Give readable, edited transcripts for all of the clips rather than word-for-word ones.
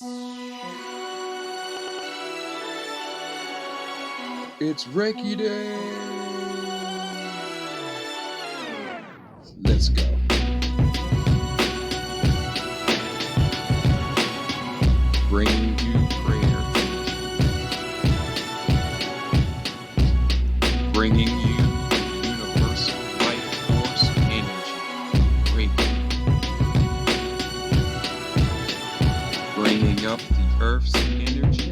It's Reiki Day! Let's go. Bringing you prayer. Bringing you universal life force energy. Reiki. Bringing up the Earth's energy.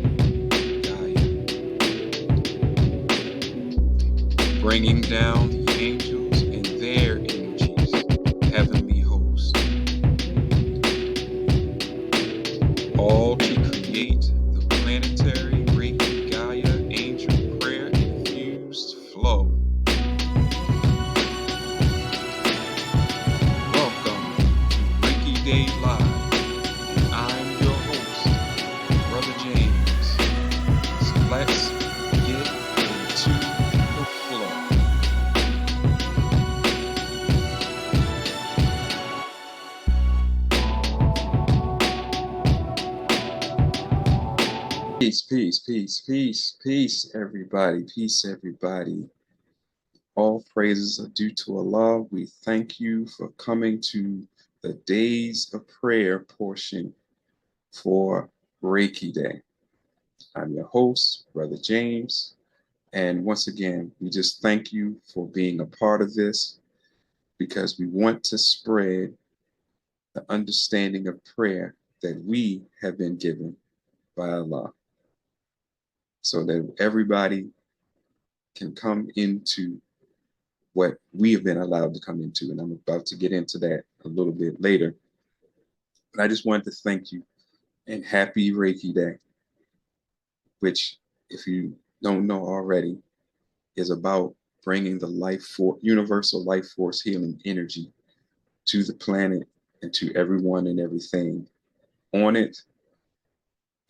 Bringing down the angels and their energies, heavenly hosts, all to create the planetary Reiki Gaia angel prayer infused flow. Welcome to Reiki Day Live, and I'm your host, Brother James. So let's get into the flow. Peace, everybody. Peace, everybody. All praises are due to Allah. We thank you for coming to the Days of Prayer portion for Reiki Day. I'm your host, Brother James. And once again, we just thank you for being a part of this because we want to spread the understanding of prayer that we have been given by Allah, so that everybody can come into what we have been allowed to come into. And I'm about to get into that a little bit later. But I just wanted to thank you and happy Reiki Day, which, if you don't know already, is about bringing the universal life force healing energy to the planet and to everyone and everything on it.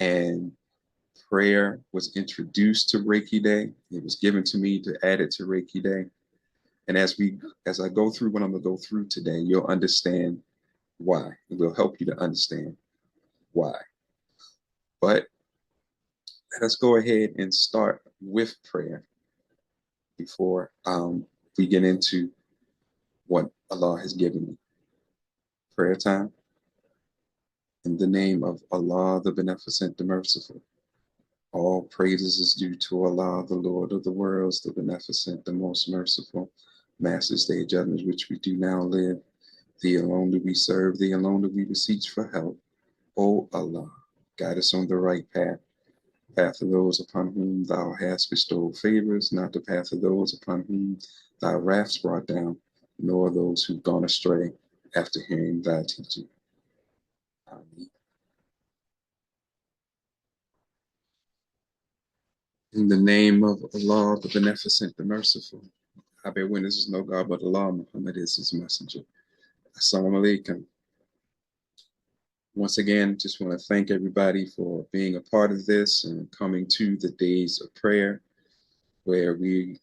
And prayer was introduced to Reiki Day. It was given to me to add it to Reiki Day. And as I go through what I'm going to go through today, you'll understand why. It will help you to understand why. But let us go ahead and start with prayer before we get into what Allah has given me. Prayer time. In the name of Allah, the Beneficent, the Merciful. All praises is due to Allah, the Lord of the worlds, the Beneficent, the Most Merciful. Master's Day judgments which we do now live. Thee alone do we serve, thee alone do we beseech for help. O Allah, guide us on the right path of those upon whom thou hast bestowed favors, not the path of those upon whom thy wrath's brought down, nor those who've gone astray after hearing thy teaching. Amen. In the name of Allah, the Beneficent, the Merciful, I bear witness is no God but Allah, Muhammad is his messenger. Assalamu alaikum. Once again, just want to thank everybody for being a part of this and coming to the Days of Prayer, where we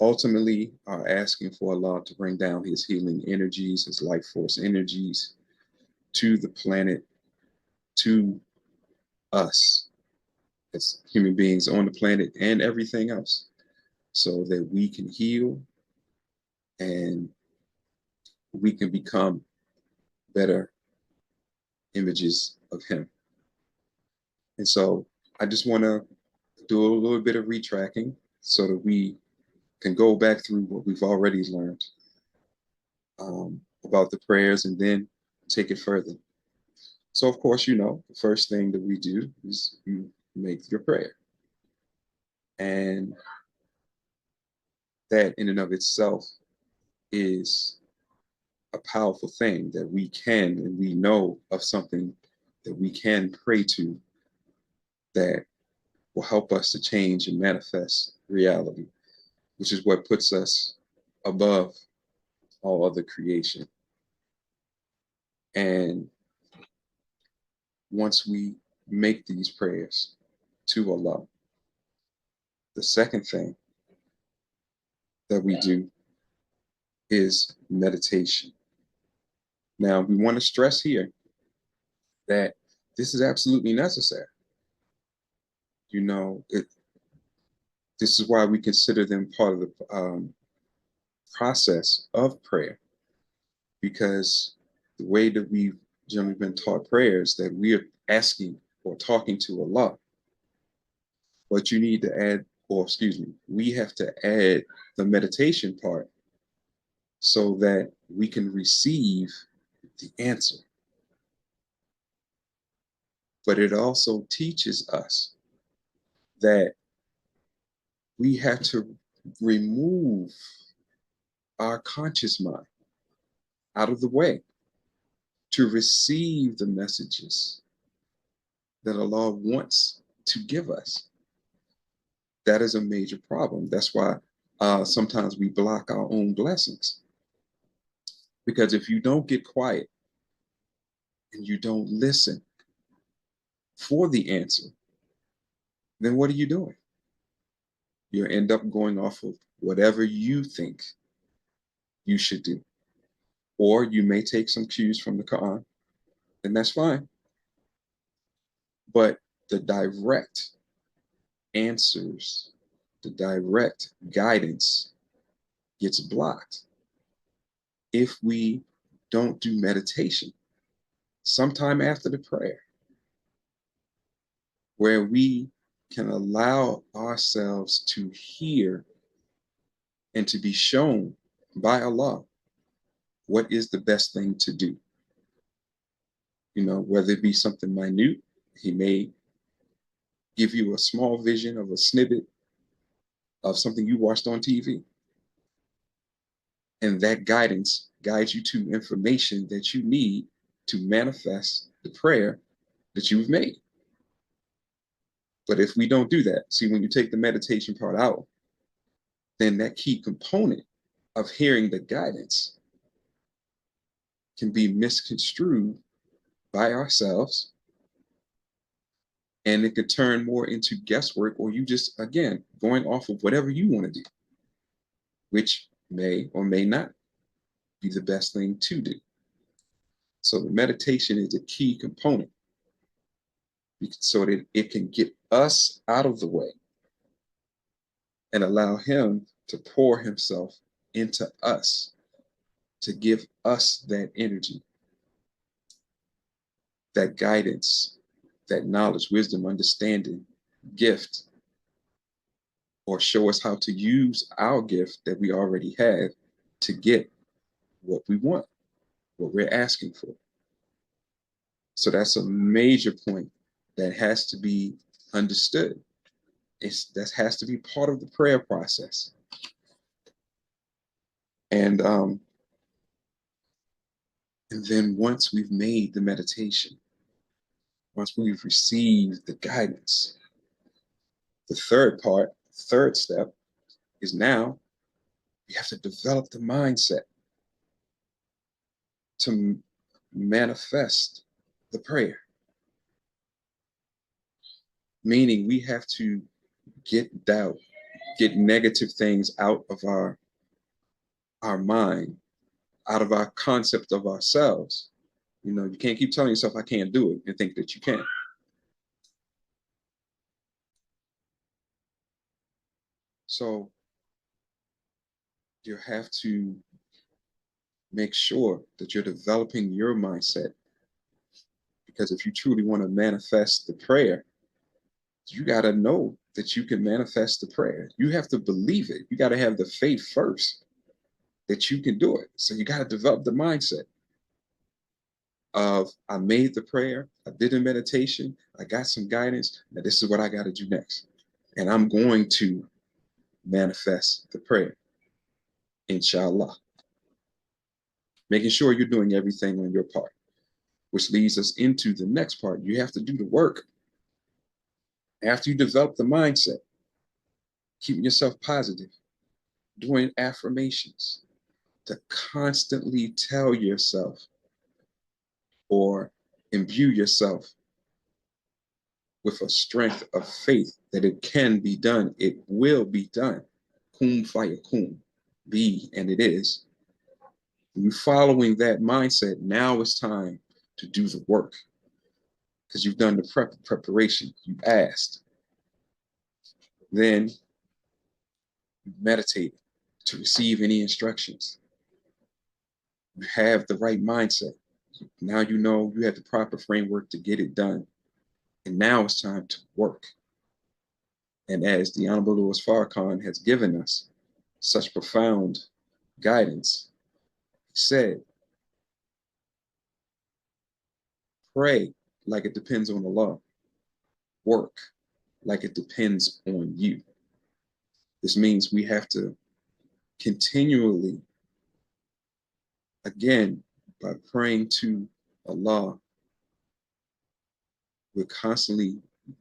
ultimately are asking for Allah to bring down his healing energies, his life force energies to the planet, to us as human beings on the planet and everything else, so that we can heal and we can become better images of him. And so I just want to do a little bit of retracking so that we can go back through what we've already learned about the prayers and then take it further. So, of course, the first thing that we do is you make your prayer. And that in and of itself is a powerful thing, that we can and we know of something that we can pray to that will help us to change and manifest reality, which is what puts us above all other creation. And once we make these prayers to Allah, the second thing that we do is meditation. Now, we want to stress here that This is absolutely necessary. You know, this is why we consider them part of the process of prayer, because the way that we've generally been taught prayer is that we are asking or talking to Allah. But you need to add, or excuse me, we have to add the meditation part so that we can receive the answer. But it also teaches us that we have to remove our conscious mind out of the way to receive the messages that Allah wants to give us. That is a major problem. That's why sometimes we block our own blessings. Because if you don't get quiet and you don't listen for the answer, then what are you doing? You end up going off of whatever you think you should do. Or you may take some cues from the Quran, and that's fine. But the direct answers, the direct guidance gets blocked if we don't do meditation sometime after the prayer, where we can allow ourselves to hear and to be shown by Allah what is the best thing to do. You know, whether it be something minute, He may give you a small vision of a snippet of something you watched on TV. And that guidance guides you to information that you need to manifest the prayer that you've made. But if we don't do that, see, when you take the meditation part out, then that key component of hearing the guidance can be misconstrued by ourselves, and it could turn more into guesswork, or you just, again, going off of whatever you want to do, which may or may not be the best thing to do. So the meditation is a key component so that it can get us out of the way and allow Him to pour Himself into us, to give us that energy, that guidance, that knowledge, wisdom, understanding, gift, or show us how to use our gift that we already have to get what we want, what we're asking for. So that's a major point that has to be understood. That has to be part of the prayer process. And then once we've made the meditation, once we've received the guidance, the third step is now we have to develop the mindset to manifest the prayer. Meaning we have to get doubt, get negative things out of our mind, out of our concept of ourselves. You know, you can't keep telling yourself I can't do it and think that you can. So you have to make sure that you're developing your mindset, because if you truly want to manifest the prayer, you got to know that you can manifest the prayer. You have to believe it. You got to have the faith first that you can do it. So you got to develop the mindset of I made the prayer, I did a meditation, I got some guidance, now this is what I got to do next. And I'm going to manifest the prayer, inshallah. Making sure you're doing everything on your part, which leads us into the next part. You have to do the work. After you develop the mindset, keeping yourself positive, doing affirmations, to constantly tell yourself or imbue yourself with a strength of faith that it can be done. It will be done. Kun fayakun, be and it is. You following that mindset, now it's time to do the work. because you've done the preparation. You asked. Then you meditate to receive any instructions. You have the right mindset. Now you know you have the proper framework to get it done. And now it's time to work. And as the Honorable Louis Farrakhan has given us such profound guidance, he said, pray like it depends on Allah. Work like it depends on you. This means we have to continually, again, by praying to Allah, we're constantly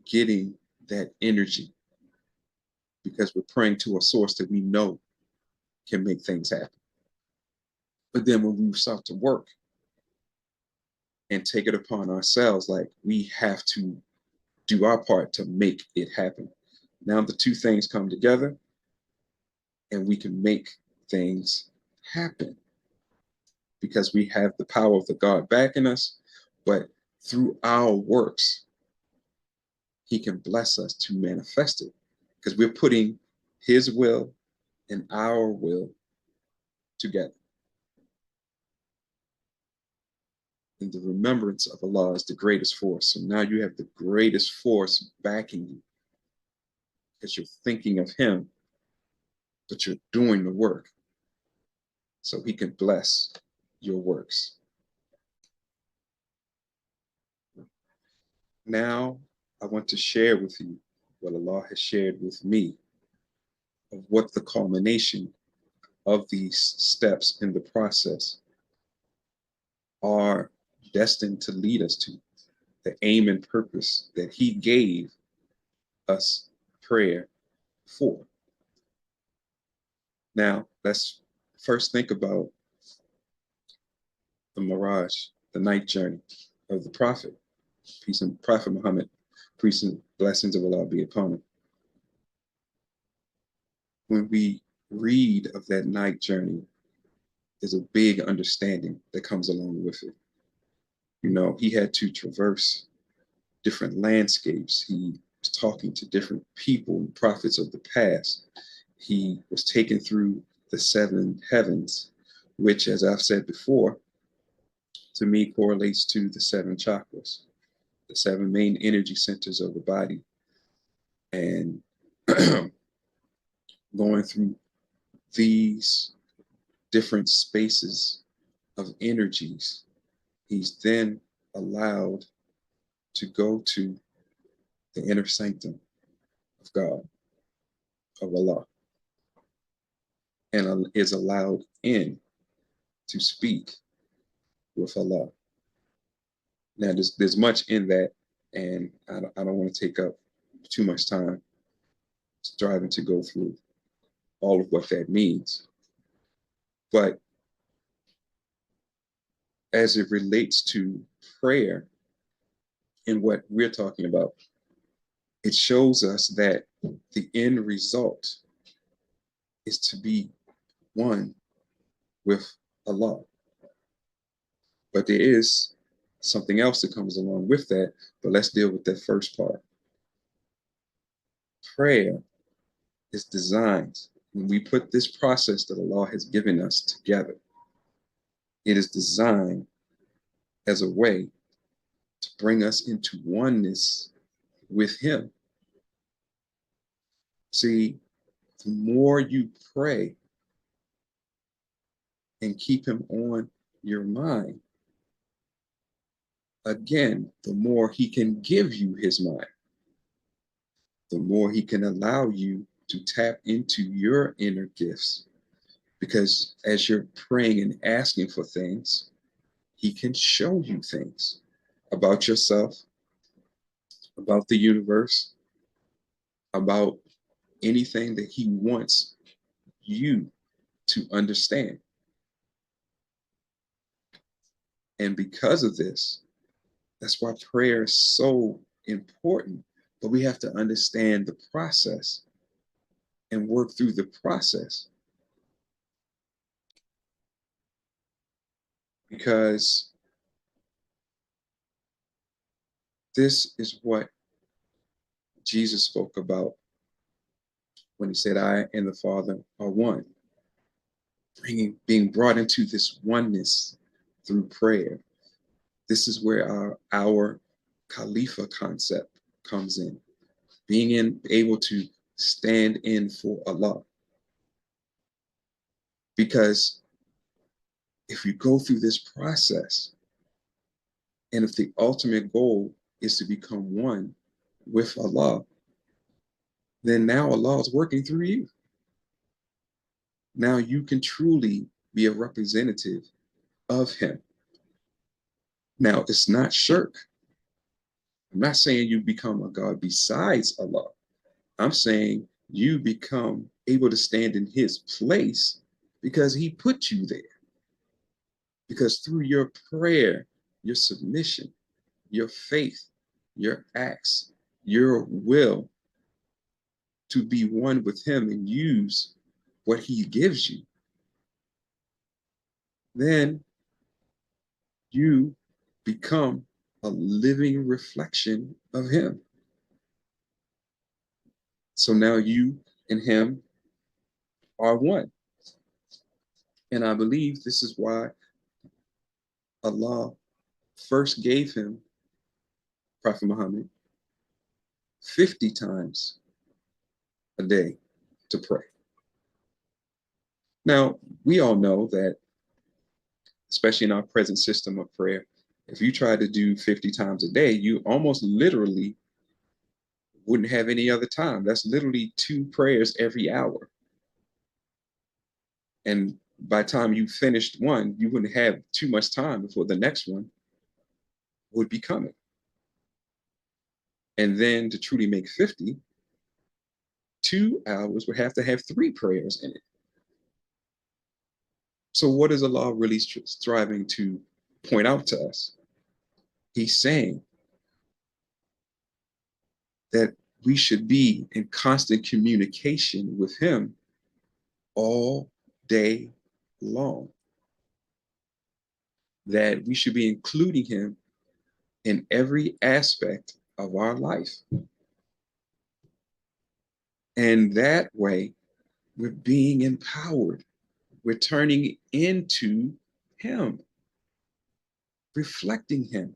getting that energy because we're praying to a source that we know can make things happen. But then when we start to work and take it upon ourselves, like we have to do our part to make it happen. Now the two things come together and we can make things happen because we have the power of the God backing us, but through our works, he can bless us to manifest it because we're putting his will and our will together. And the remembrance of Allah is the greatest force. So now you have the greatest force backing you because you're thinking of him, but you're doing the work. So he can bless your works. Now, I want to share with you what Allah has shared with me of what the culmination of these steps in the process are destined to lead us to, the aim and purpose that he gave us prayer for. Now, let's first think about the mirage, the night journey of the Prophet, peace and Prophet Muhammad, peace and blessings of Allah be upon him. When we read of that night journey, there's a big understanding that comes along with it. You know, he had to traverse different landscapes. He was talking to different people and prophets of the past. He was taken through the seven heavens, which, as I've said before, to me correlates to the seven chakras, the seven main energy centers of the body. And going through these different spaces of energies, he's then allowed to go to the inner sanctum of God, of Allah, and is allowed in to speak with Allah. Now, there's much in that, and I don't want to take up too much time striving to go through all of what that means. But as it relates to prayer and what we're talking about, it shows us that the end result is to be one with Allah. But there is something else that comes along with that, but let's deal with that first part. Prayer is designed, when we put this process that Allah has given us together, it is designed as a way to bring us into oneness with him. See, the more you pray and keep him on your mind, again, the more he can give you his mind, the more he can allow you to tap into your inner gifts. Because as you're praying and asking for things, he can show you things about yourself, about the universe, about anything that he wants you to understand. And because of this, that's why prayer is so important. But we have to understand the process and work through the process. Because This is what Jesus spoke about when he said, I and the Father are one, being brought into this oneness through prayer. This is where our Khalifa concept comes in, able to stand in for Allah. Because if you go through this process, and if the ultimate goal is to become one with Allah, then now Allah is working through you. Now you can truly be a representative of Him. Now, it's not shirk. I'm not saying you become a God besides Allah. I'm saying you become able to stand in His place because He put you there. Because through your prayer, your submission, your faith, your acts, your will to be one with Him and use what He gives you, then you become a living reflection of Him. So now you and Him are one. And I believe this is why Allah first gave him, Prophet Muhammad, 50 times a day to pray. Now, we all know that, especially in our present system of prayer, if you try to do 50 times a day, you almost literally wouldn't have any other time. That's literally 2 prayers every hour. And by the time you finished one, you wouldn't have too much time before the next one would be coming. And then to truly make 50, 2 hours would have to have 3 prayers in it. So what is Allah really striving to point out to us? He's saying that we should be in constant communication with Him all day long. That we should be including Him in every aspect of our life. And that way, we're being empowered. We're turning into Him, reflecting Him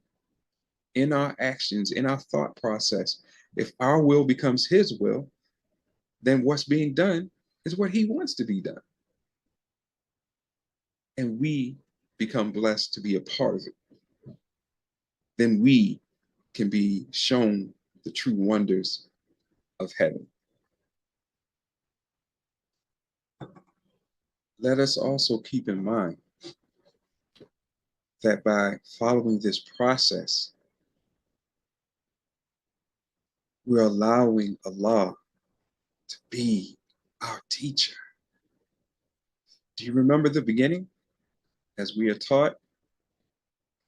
in our actions, in our thought process. If our will becomes His will, then what's being done is what He wants to be done. And we become blessed to be a part of it. Then we can be shown the true wonders of heaven. Let us also keep in mind that by following this process, we're allowing Allah to be our teacher. Do you remember the beginning? As we are taught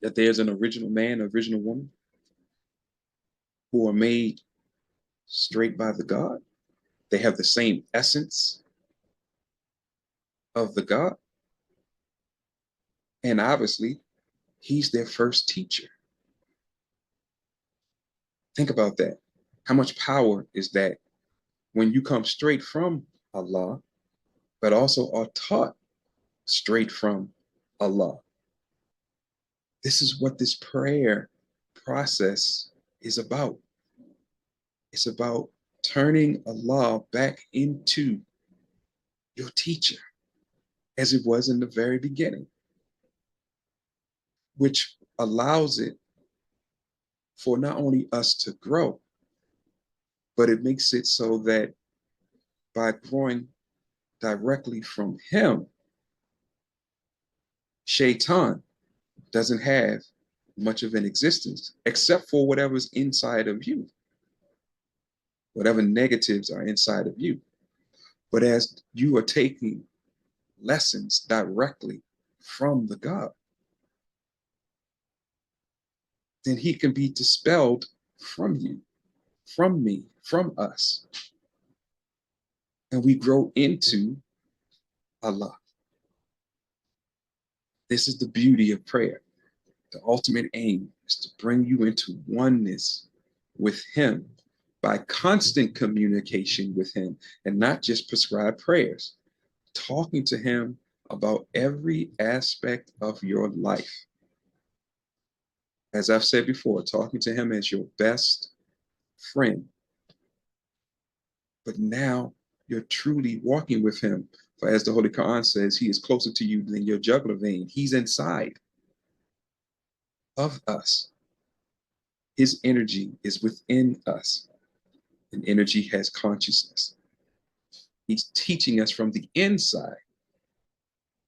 that there's an original man, original woman who are made straight by the God. They have the same essence of the God. And obviously, He's their first teacher. Think about that. How much power is that when you come straight from Allah, but also are taught straight from Allah? This is what this prayer process is about. It's about turning Allah back into your teacher as it was in the very beginning, which allows it for not only us to grow, but it makes it so that by growing directly from Him, Shaitan doesn't have much of an existence except for whatever's inside of you, whatever negatives are inside of you. But as you are taking lessons directly from the God, then He can be dispelled from you, from me, from us. And we grow into Allah. This is the beauty of prayer. The ultimate aim is to bring you into oneness with him by constant communication with him, and not just prescribed prayers, talking to him about every aspect of your life. As I've said before, talking to him as your best friend. But now you're truly walking with him. For as the Holy Quran says, he is closer to you than your jugular vein. He's inside of us. His energy is within us. And energy has consciousness. He's teaching us from the inside.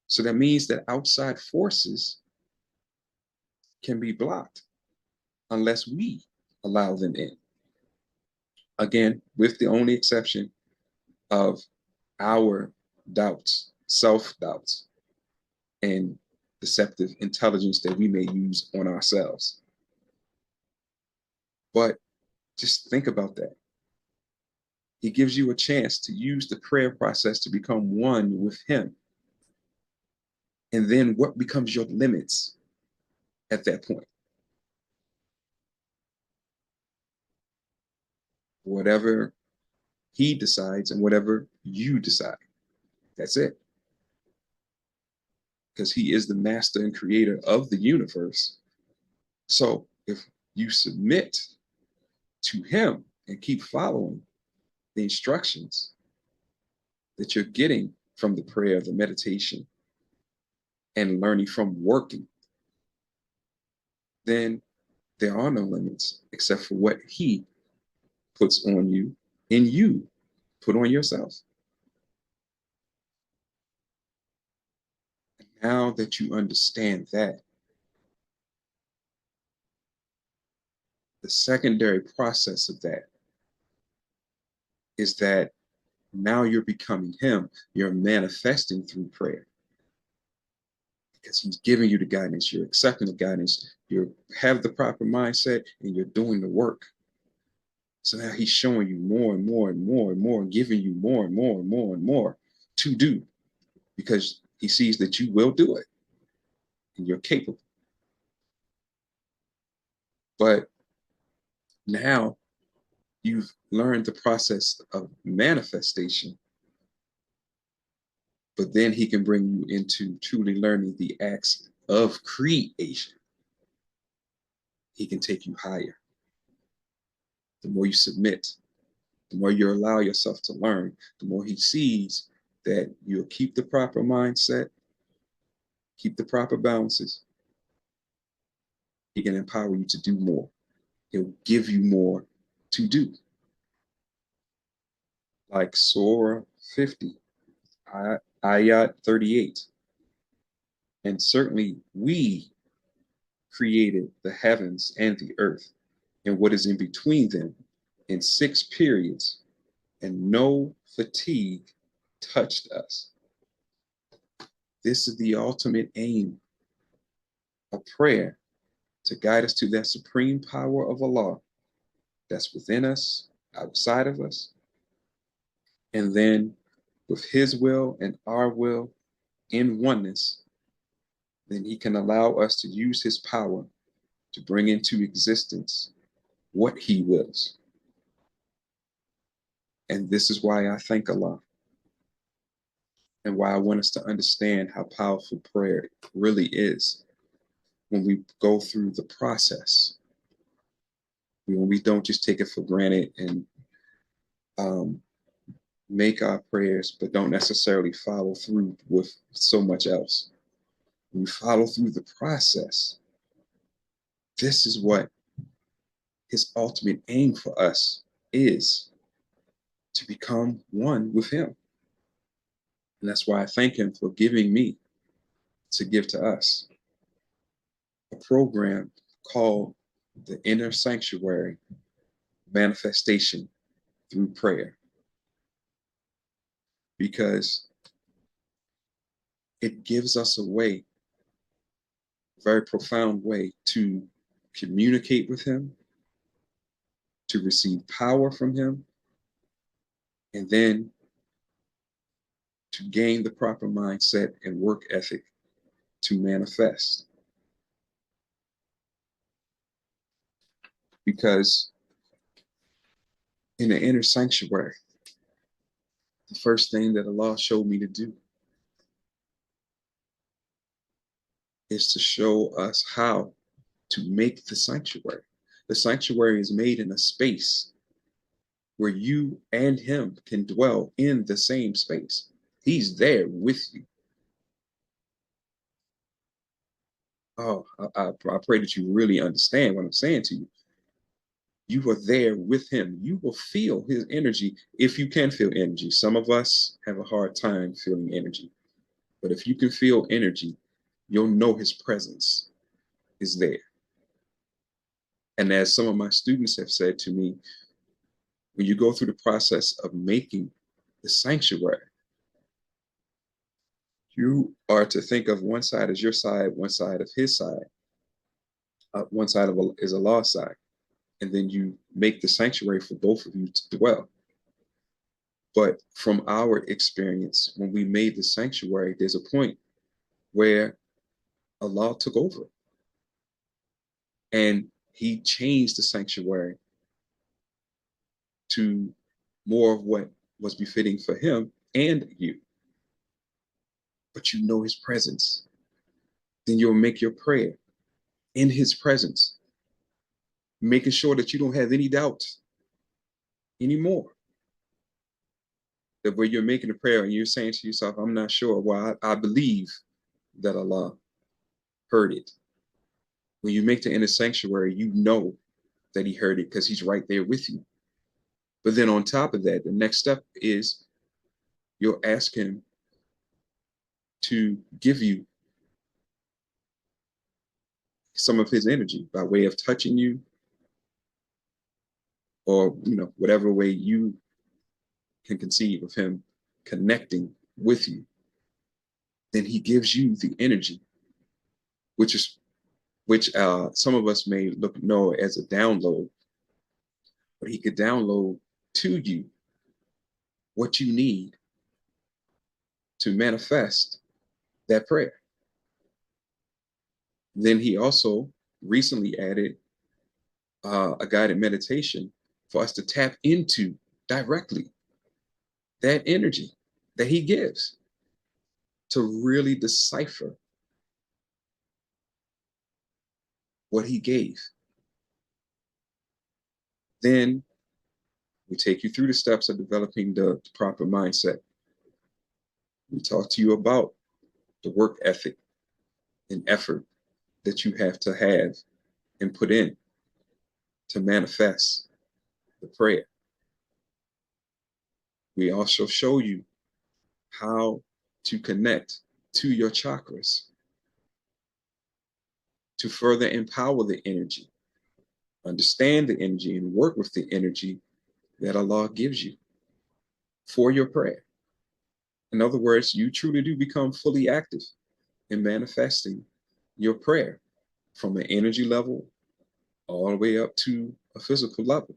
So that means that outside forces can be blocked unless we allow them in. Again, with the only exception of our doubts, self-doubts, and deceptive intelligence that we may use on ourselves. But just think about that. He gives you a chance to use the prayer process to become one with him. And then what becomes your limits at that point? Whatever he decides and whatever you decide. That's it. Because he is the master and creator of the universe. So if you submit to him and keep following the instructions that you're getting from the prayer, the meditation, and learning from working, then there are no limits except for what he puts on you and you put on yourself. And now that you understand that, the secondary process of that is that now you're becoming him. You're manifesting through prayer because he's giving you the guidance. You're accepting the guidance. You have the proper mindset and you're doing the work. So now he's showing you more and more and more and more, giving you more and more and more and more to do because he sees that you will do it and you're capable. But now you've learned the process of manifestation, but then he can bring you into truly learning the acts of creation. He can take you higher. The more you submit, the more you allow yourself to learn, the more he sees that you'll keep the proper mindset, keep the proper balances. He can empower you to do more. He'll give you more to do. Like Surah 50, Ayat 38. And certainly we created the heavens and the earth and what is in between them in 6 periods, and no fatigue touched us. This is the ultimate aim of prayer, to guide us to that supreme power of Allah that's within us, outside of us, and then with his will and our will in oneness, then he can allow us to use his power to bring into existence what he wills. And this is why I thank Allah and why I want us to understand how powerful prayer really is when we go through the process. When we don't just take it for granted and make our prayers, but don't necessarily follow through with so much else. When we follow through the process, this is what his ultimate aim for us is, to become one with him. And that's why I thank him for giving me to give to us a program called the Inner Sanctuary Manifestation Through Prayer. Because it gives us a way, a very profound way, to communicate with him, to receive power from him, and then to gain the proper mindset and work ethic to manifest. Because in the inner sanctuary, the first thing that Allah showed me to do is to show us how to make the sanctuary. The sanctuary is made in a space where you and him can dwell in the same space. He's there with you. Oh, I pray that you really understand what I'm saying to you. You are there with him. You will feel his energy if you can feel energy. Some of us have a hard time feeling energy, but if you can feel energy, you'll know his presence is there. And as some of my students have said to me, when you go through the process of making the sanctuary, you are to think of one side as your side, one side of his side, one side of is Allah's side, and then you make the sanctuary for both of you to dwell. But from our experience, when we made the sanctuary, there's a point where Allah took over and he changed the sanctuary to more of what was befitting for him and you. But you know his presence. Then you'll make your prayer in his presence, making sure that you don't have any doubt anymore. That where you're making a prayer and you're saying to yourself, I'm not sure. Well, I believe that Allah heard it. When you make the inner sanctuary, you know that he heard it because he's right there with you. But then on top of that, the next step is you'll ask him to give you some of his energy by way of touching you or, whatever way you can conceive of him connecting with you. Then he gives you the energy, which some of us may know as a download, but he could download to you what you need to manifest that prayer. Then he also recently added a guided meditation for us to tap into directly that energy that he gives to really decipher what he gave. Then we take you through the steps of developing the proper mindset. We talk to you about the work ethic and effort that you have to have and put in to manifest the prayer. We also show you how to connect to your chakras to further empower the energy, understand the energy, and work with the energy that Allah gives you for your prayer. In other words, you truly do become fully active in manifesting your prayer from an energy level all the way up to a physical level.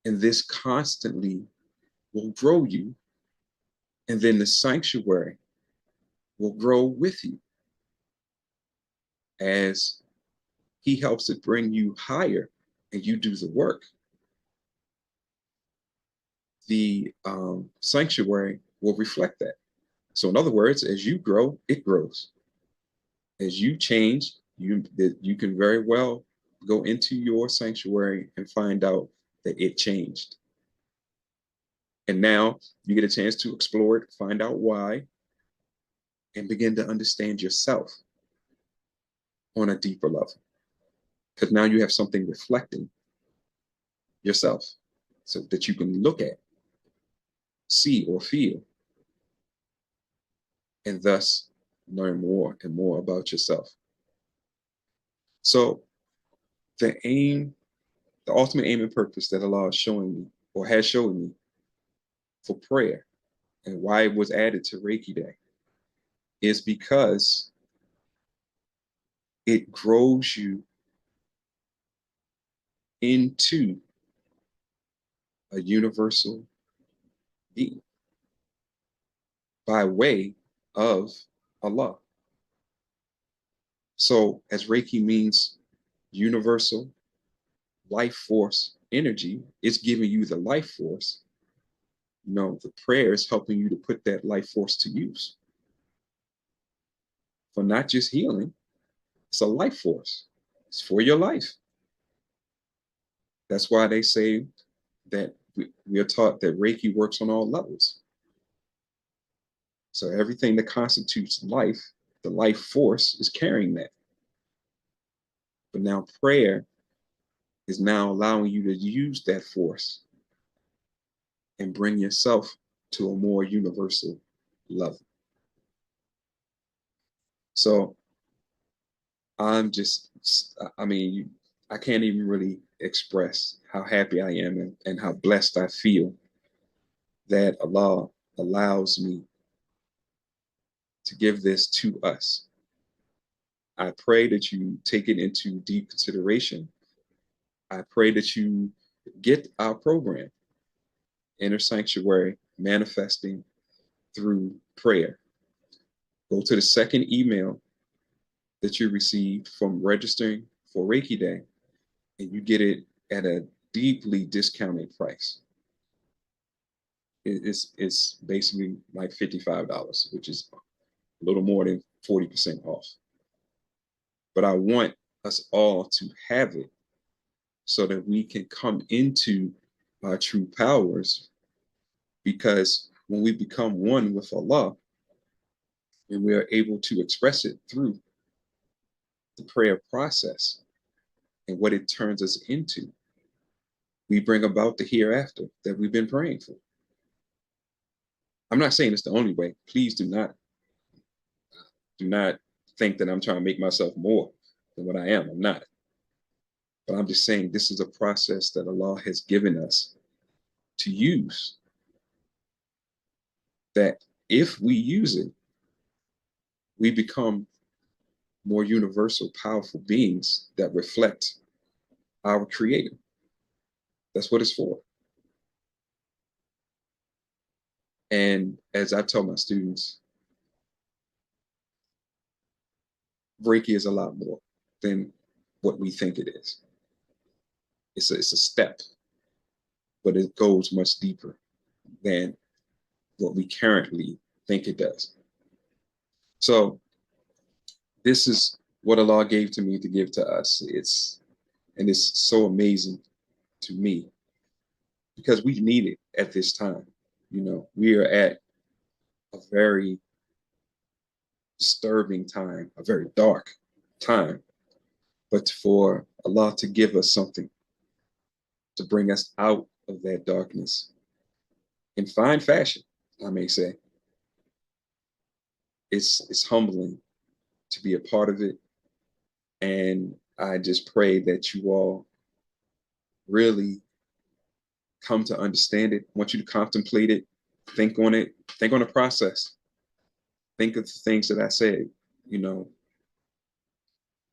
And this constantly will grow you. And then the sanctuary will grow with you as he helps it bring you higher and you do the work. The sanctuary will reflect that. So in other words, as you grow, it grows. As you change, you can very well go into your sanctuary and find out that it changed. And now you get a chance to explore it, find out why, and begin to understand yourself on a deeper level. Because now you have something reflecting yourself so that you can look at, see, or feel, and thus learn more and more about yourself. So the ultimate aim and purpose that Allah is showing me or has shown me for prayer and why it was added to Reiki Day is because it grows you into a universal being by way of Allah. So as Reiki means universal life force energy. It's giving you the life force. The prayer is helping you to put that life force to use for not just healing. It's a life force. It's for your life. That's why they say that we are taught that Reiki works on all levels. So everything that constitutes life, the life force is carrying that. But now prayer is now allowing you to use that force and bring yourself to a more universal level. So I mean, I can't even really express how happy I am and how blessed I feel that Allah allows me to give this to us. I pray that you take it into deep consideration. I pray that you get our program, Inner Sanctuary Manifesting Through Prayer. Go to the second email that you received from registering for Reiki Day, and you get it at a deeply discounted price. It's basically like $55, which is a little more than 40% off. But I want us all to have it so that we can come into our true powers, because when we become one with Allah and we are able to express it through the prayer process and what it turns us into, we bring about the hereafter that we've been praying for. I'm not saying it's the only way. Please do not think that I'm trying to make myself more than what I am. I'm not. But I'm just saying this is a process that Allah has given us to use, that if we use it, we become more universal, powerful beings that reflect our Creator. That's what it's for. And as I tell my students, Reiki is a lot more than what we think it is. It's a step, but it goes much deeper than what we currently think it does. So this is what Allah gave to me to give to us. It's so amazing to me because we need it at this time. We are at a very disturbing time, a very dark time, but for Allah to give us something to bring us out of that darkness in fine fashion, I may say, it's humbling to be a part of it. And I just pray that you all really come to understand it. I want you to contemplate it, think on it, think on the process, think of the things that I said, you know,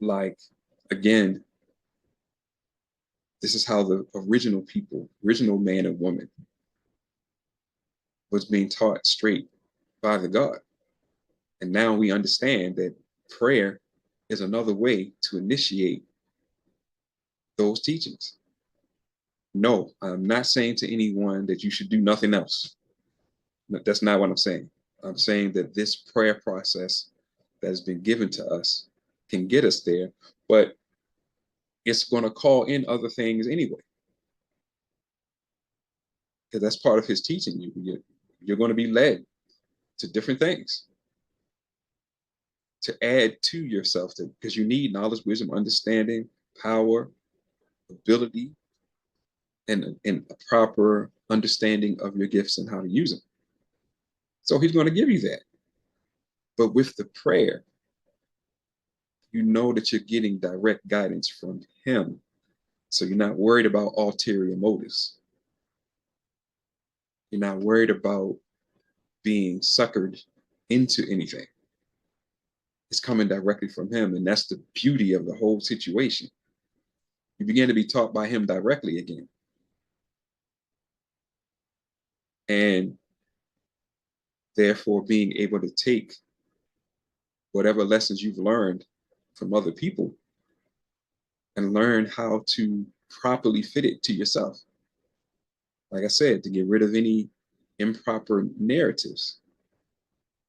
like, again, this is how the original people, original man and woman, was being taught straight by the God. And now we understand that prayer is another way to initiate those teachings. No, I'm not saying to anyone that you should do nothing else. That's not what I'm saying. I'm saying that this prayer process that has been given to us can get us there, but it's going to call in other things anyway, because that's part of his teaching. You're going to be led to different things to add to yourself, because you need knowledge, wisdom, understanding, power, ability, and a proper understanding of your gifts and how to use them. So he's going to give you that. But with the prayer, you know that you're getting direct guidance from him. So you're not worried about ulterior motives. You're not worried about being suckered into anything. It's coming directly from him. And that's the beauty of the whole situation. You begin to be taught by him directly again. And therefore being able to take whatever lessons you've learned from other people and learn how to properly fit it to yourself. Like I said, to get rid of any improper narratives.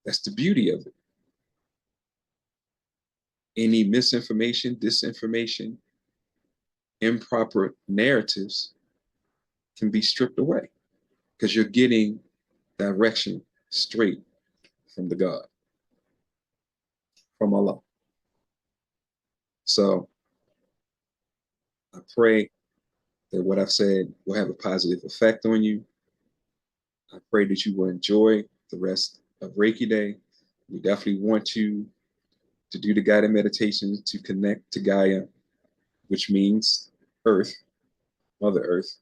That's the beauty of it. Any misinformation, disinformation, improper narratives can be stripped away because you're getting direction straight from the God, from Allah. So I pray that what I've said will have a positive effect on you. I pray that you will enjoy the rest of Reiki Day. We definitely want you to do the guided meditation to connect to Gaia, which means Earth, Mother Earth,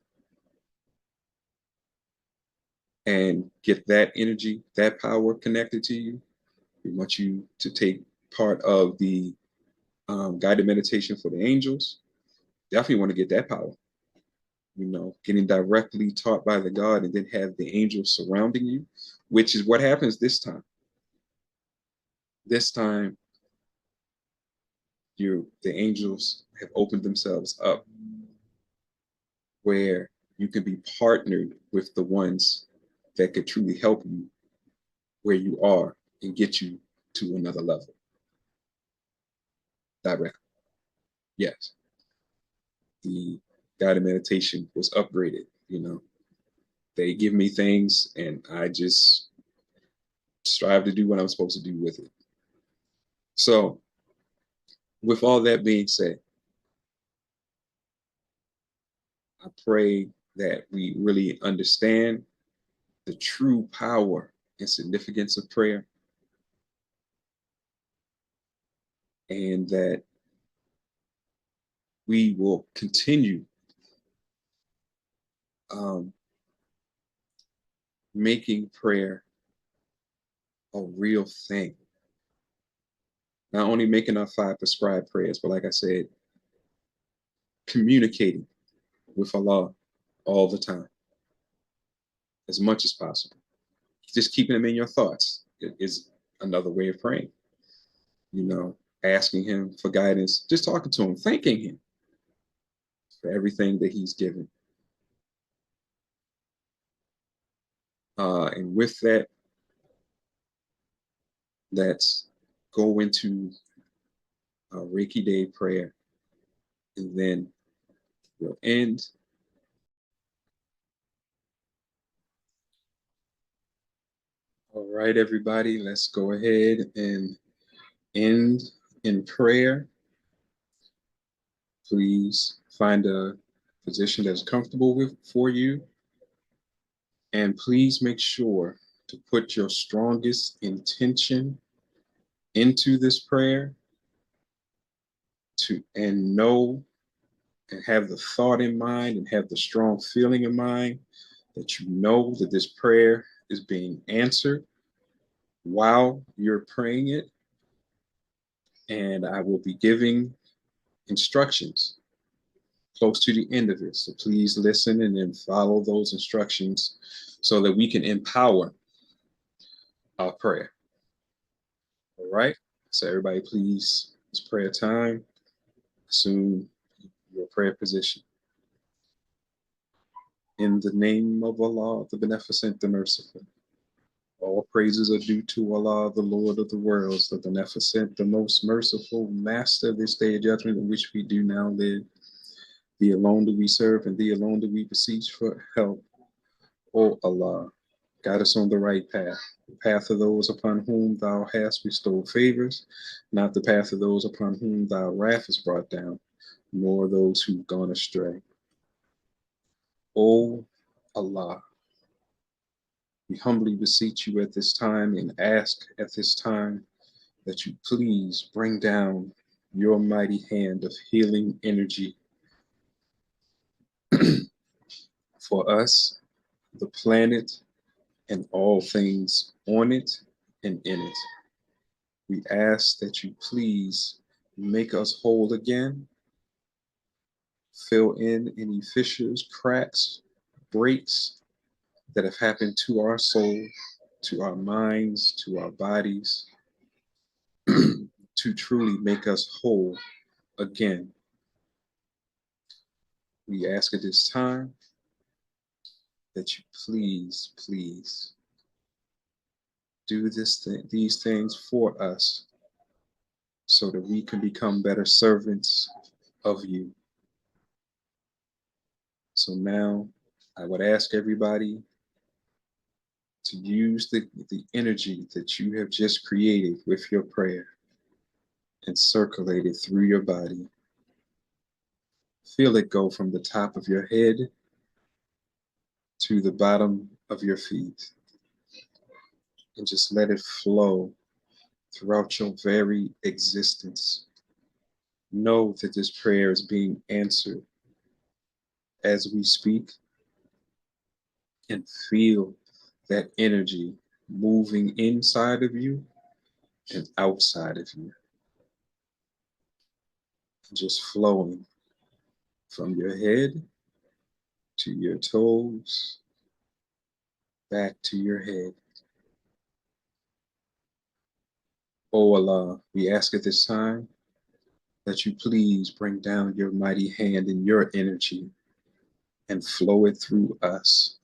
and get that energy, that power connected to you. We want you to take part of the guided meditation for the angels. Definitely want to get that power. Getting directly taught by the God and then have the angels surrounding you, which is what happens this time. This time, the angels have opened themselves up where you can be partnered with the ones that could truly help you where you are and get you to another level directly. Yes, the guided meditation was upgraded. They give me things and I just strive to do what I'm supposed to do with it. So with all that being said, I pray that we really understand the true power and significance of prayer, and that we will continue making prayer a real thing. Not only making our 5 prescribed prayers, but like I said, communicating with Allah all the time, as much as possible. Just keeping them in your thoughts is another way of praying. Asking him for guidance, just talking to him, thanking him for everything that he's given. And with that, let's go into a Reiki Day prayer, and then we'll end. All right, everybody, let's go ahead and end in prayer. Please find a position that's comfortable for you. And please make sure to put your strongest intention into this prayer and know and have the thought in mind and have the strong feeling in mind that you know that this prayer is being answered while you're praying it. And I will be giving instructions close to the end of it. So please listen and then follow those instructions so that we can empower our prayer. All right. So everybody, please, it's prayer time. Assume your prayer position. In the name of Allah, the Beneficent, the Merciful. All praises are due to Allah, the Lord of the worlds, the Beneficent, the most merciful, Master of this day of judgment in which we do now live. Thee alone do we serve, and Thee alone do we beseech for help. O Allah, guide us on the right path, the path of those upon whom Thou hast bestowed favors, not the path of those upon whom Thy wrath is brought down, nor those who've gone astray. O Allah, we humbly beseech You at this time and ask at this time that You please bring down Your mighty hand of healing energy for us, the planet, and all things on it and in it. We ask that You please make us whole again, fill in any fissures, cracks, breaks that have happened to our soul, to our minds, to our bodies, to truly make us whole again. We ask at this time that you please do these things for us so that we can become better servants of you. So now I would ask everybody to use the energy that you have just created with your prayer and circulate it through your body. Feel it go from the top of your head to the bottom of your feet and just let it flow throughout your very existence. Know that this prayer is being answered as we speak, and feel that energy moving inside of you and outside of you, just flowing from your head to your toes, back to your head. Oh Allah, we ask at this time that you please bring down your mighty hand and your energy and flow it through us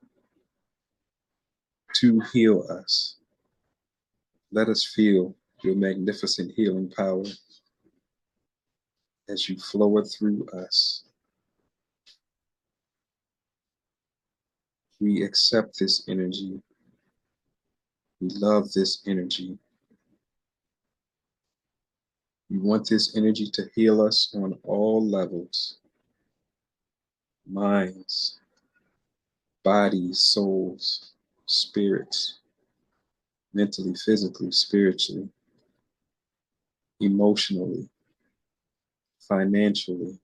to heal us. Let us feel your magnificent healing power as you flow it through us. We accept this energy. We love this energy. We want this energy to heal us on all levels: minds, bodies, souls, spirits, mentally, physically, spiritually, emotionally, financially.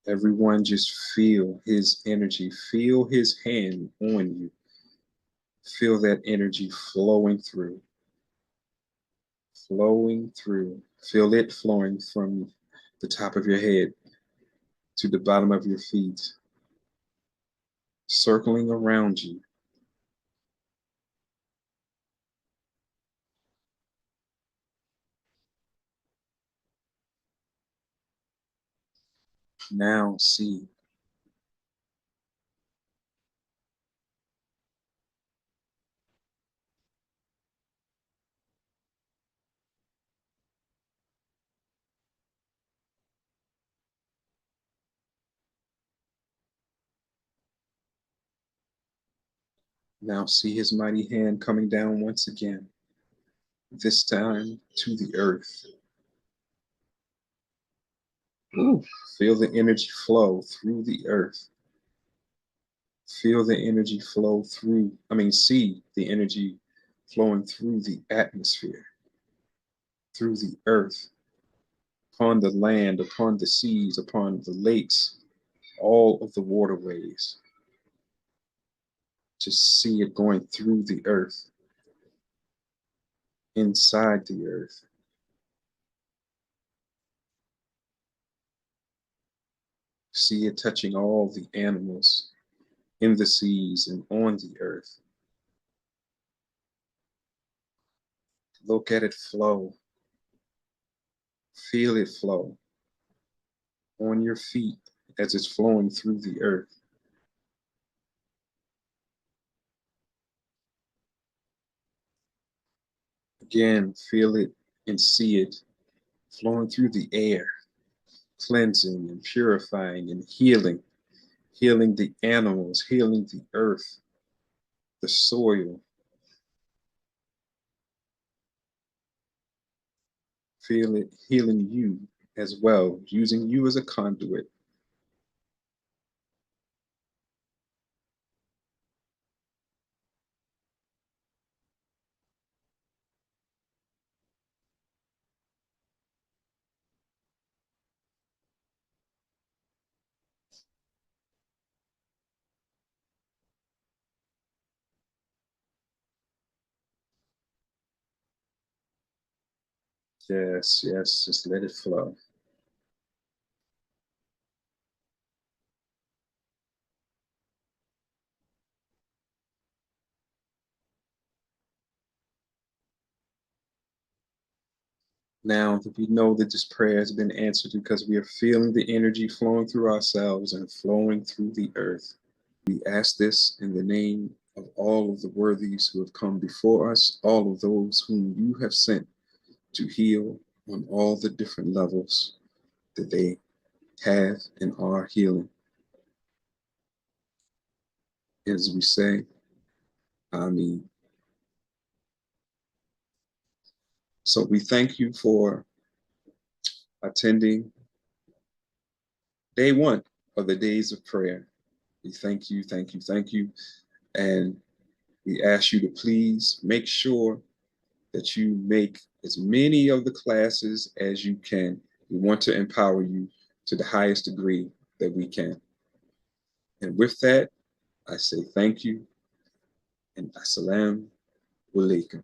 Everyone just feel his energy, feel his hand on you, feel that energy flowing through, flowing through. Feel it flowing from the top of your head to the bottom of your feet, circling around you. Now see. Now see his mighty hand coming down once again, this time to the earth. Ooh, feel the energy flow through the earth. Feel the energy flow through, see the energy flowing through the atmosphere, through the earth, upon the land, upon the seas, upon the lakes, all of the waterways. Just see it going through the earth, inside the earth. See it touching all the animals in the seas and on the earth. Look at it flow. Feel it flow on your feet as it's flowing through the earth. Again, feel it and see it flowing through the air, cleansing and purifying and healing, healing the animals, healing the earth, the soil. Feel it healing you as well, using you as a conduit. Yes, yes, just let it flow. Now that we know that this prayer has been answered because we are feeling the energy flowing through ourselves and flowing through the earth, we ask this in the name of all of the worthies who have come before us, all of those whom you have sent to heal on all the different levels that they have and are healing. As we say, Amen. So we thank you for attending day one of the days of prayer. We thank you, thank you, thank you. And we ask you to please make sure that you make as many of the classes as you can. We want to empower you to the highest degree that we can. And with that, I say thank you and assalamu alaikum.